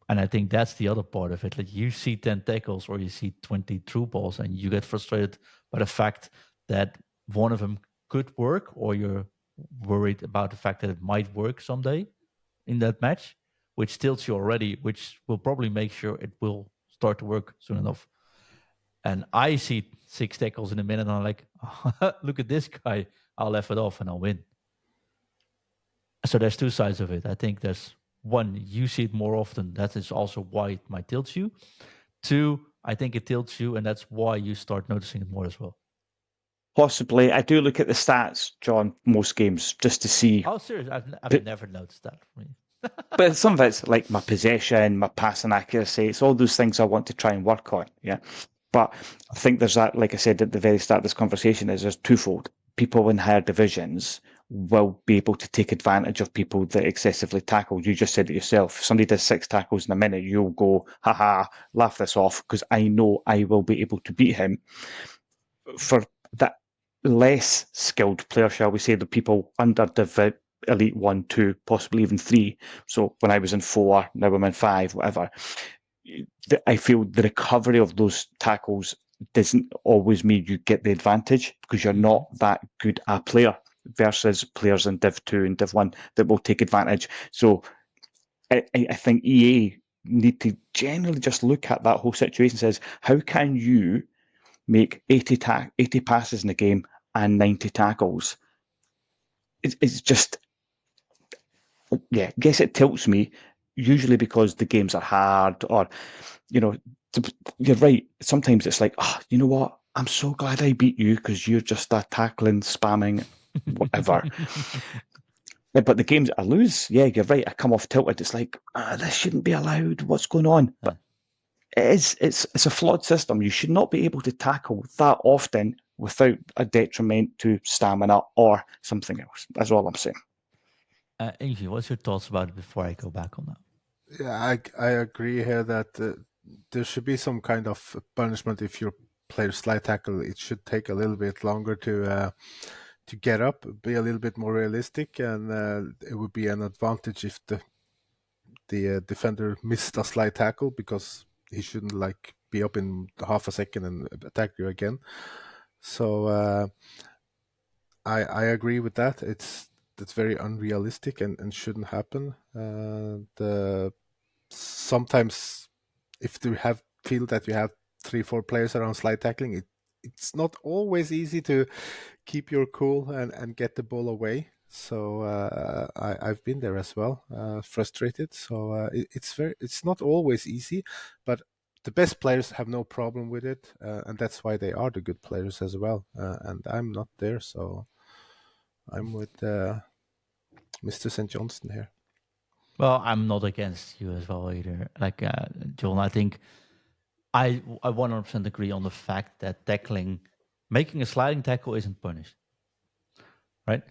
And I think that's the other part of it. Like, you see 10 tackles or you see 20 through balls and you get frustrated by the fact that one of them could work, or you're worried about the fact that it might work someday in that match, which tilts you already, which will probably make sure it will start to work soon enough. And I see 6 tackles in a minute and I'm like, oh, look at this guy. I'll laugh it off and I'll win. So there's 2 sides of it. I think there's one, you see it more often. That is also why it might tilt you. 2, I think it tilts you, and that's why you start noticing it more as well. Possibly. I do look at the stats, John, most games, just to see. Oh, serious? I've never noticed that. But some of it's like my possession, my passing accuracy. It's all those things I want to try and work on. Yeah. But I think there's that, like I said at the very start of this conversation, is there's twofold. People in higher divisions will be able to take advantage of people that excessively tackle. You just said it yourself. If somebody does 6 tackles in a minute, you'll go, haha, laugh this off, because I know I will be able to beat him. For that less skilled player, shall we say, the people under Div Elite 1, 2, possibly even 3. So when I was in 4, now I'm in 5, whatever. I feel the recovery of those tackles doesn't always mean you get the advantage, because you're not that good a player versus players in Div 2 and Div 1 that will take advantage. So I think EA need to generally just look at that whole situation and says, how can you make 80 passes in a game and 90 tackles? It's just, yeah, I guess it tilts me, usually because the games are hard, or, you're right. Sometimes it's like, oh, you know what? I'm so glad I beat you because you're just tackling, spamming, whatever. But the games I lose, yeah, you're right. I come off tilted. It's like, this shouldn't be allowed. What's going on? But it's a flawed system. You should not be able to tackle that often without a detriment to stamina or something else. That's all I'm saying. Angie, what's your thoughts about it before I go back on that? Yeah, I agree here that there should be some kind of punishment if your player slide tackle. It should take a little bit longer to get up, be a little bit more realistic, and it would be an advantage if the defender missed a slide tackle, because he shouldn't like be up in half a second and attack you again. So I agree with that. That's very unrealistic and shouldn't happen. Sometimes if you feel that you have 3-4 players around slide tackling, it's not always easy to keep your cool and get the ball away. So I've been there as well, frustrated. So it's not always easy, but the best players have no problem with it, and that's why they are the good players as well. And I'm not there, so I'm with Mr. St. Johnston here. Well, I'm not against you as well either. Like John, I think I 100% agree on the fact that making a sliding tackle isn't punished, right?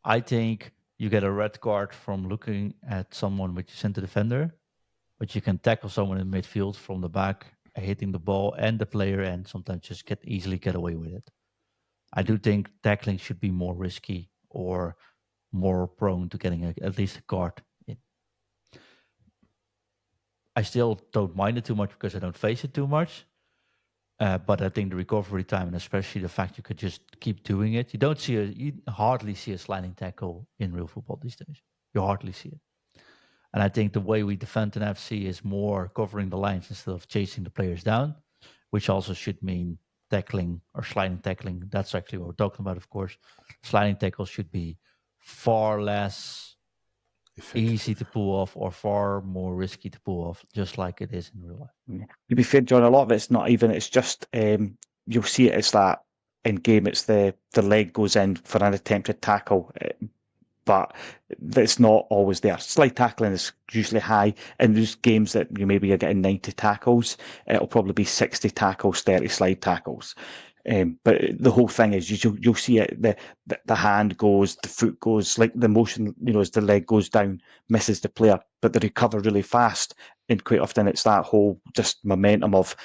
I think you get a red card from looking at someone which is in the defender, but you can tackle someone in midfield from the back, hitting the ball and the player, and sometimes just easily get away with it. I do think tackling should be more risky or more prone to getting at least a card in. I still don't mind it too much because I don't face it too much. But I think the recovery time, and especially the fact you could just keep doing it, you hardly see a sliding tackle in real football these days. You hardly see it. And I think the way we defend an FC is more covering the lines instead of chasing the players down, which also should mean tackling or sliding tackling. That's actually what we're talking about, of course. Sliding tackles should be far less easy to pull off or far more risky to pull off, just like it is in real life. To be fair, John, a lot of it's not even, it's just, you'll see it as that in game, it's the leg goes in for an attempted tackle, but it's not always there. Slide tackling is usually high. In those games that maybe you're getting 90 tackles, it'll probably be 60 tackles, 30 slide tackles. But the whole thing is you'll see it, the hand goes, the foot goes, like the motion, as the leg goes down, misses the player, but they recover really fast. And quite often it's that whole just momentum of,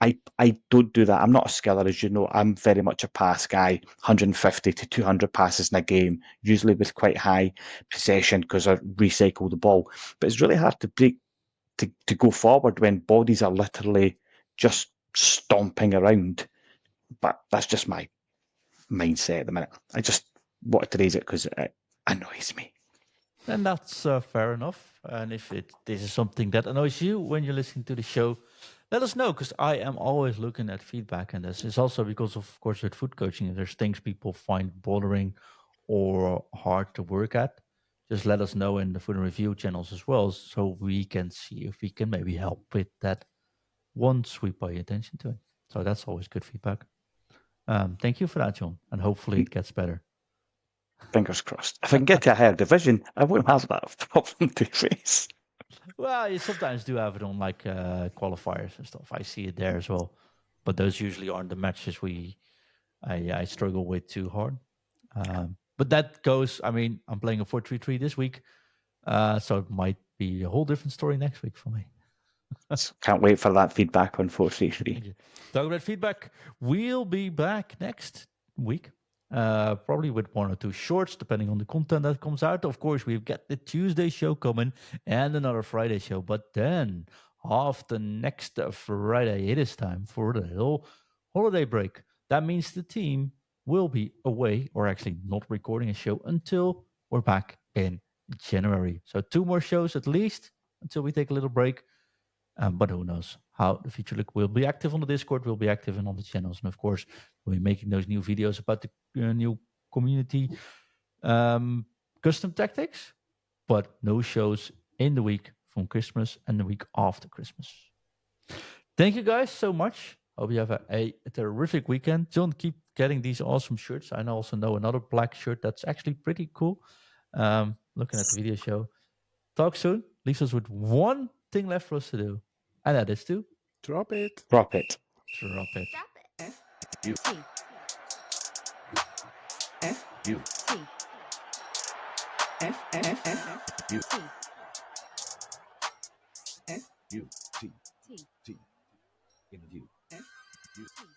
I don't do that. I'm not a skiller, as you know. I'm very much a pass guy, 150 to 200 passes in a game, usually with quite high possession because I recycle the ball. But it's really hard to break, to go forward when bodies are literally just stomping around. But that's just my mindset at the minute. I just wanted to raise it because it annoys me. And that's fair enough. And if this is something that annoys you when you're listening to the show, let us know, because I am always looking at feedback. And this is also because, of course, with foot coaching, if there's things people find bothering or hard to work at, just let us know in the foot and review channels as well, so we can see if we can maybe help with that once we pay attention to it. So that's always good feedback. Thank you for that, John. And hopefully it gets better. Fingers crossed. If I can get to a higher division, I won't have that problem to face. Well, you sometimes do have it on like qualifiers and stuff. I see it there as well, but those usually aren't the matches I struggle with too hard. But that goes. I mean, I'm playing a 4-3-3 this week, so it might be a whole different story next week for me. Can't wait for that feedback on 4-3-3. Talking about feedback, we'll be back next week. Probably with 1 or 2 shorts, depending on the content that comes out. Of course, we've got the Tuesday show coming and another Friday show. But then, after next Friday, it is time for the little holiday break. That means the team will be away, or actually not recording a show until we're back in January. So 2 more shows at least until we take a little break. But who knows how the future look. We'll be active on the Discord. We'll be active in all the channels. And of course, we'll be making those new videos about the new community custom tactics. But no shows in the week from Christmas and the week after Christmas. Thank you guys so much. Hope you have a terrific weekend. John, keep getting these awesome shirts. I also know another black shirt that's actually pretty cool. Looking at the video show. Talk soon. Leaves us with one thing left for us to do, and that is to Drop it. Drop it. drop it. Drop it. U T F F F U T F U T T T. Give it you. F U T